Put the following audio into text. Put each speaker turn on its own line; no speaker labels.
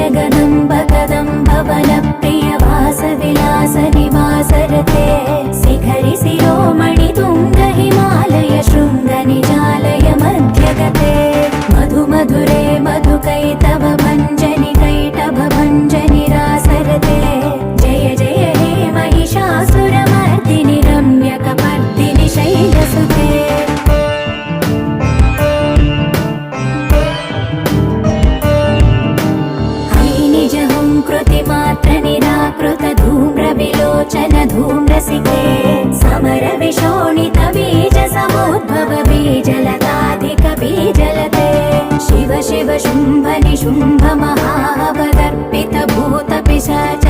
जगदम्ब कदम्ब one प्रिय वास विलास निवासरते शिखरि शिरोमणि तुंग हिमालय शृंग निजालय मध्यगते मधु मधुरे मधुकैतव भञ्जनि कैटभ भञ्जनि रासरते जय जय हे महिषासुरमर्दिनि रम्यकपर्दिनि शैलसुते कृतिमात्र निराकृत धूम्र विलोचन धूम्रसिके समर विशोणित बीज समुद्भव बीजलताधिक बीजलते शिव शिव शुम्भ निशुम्भ महावदर्पित भूत पिशाच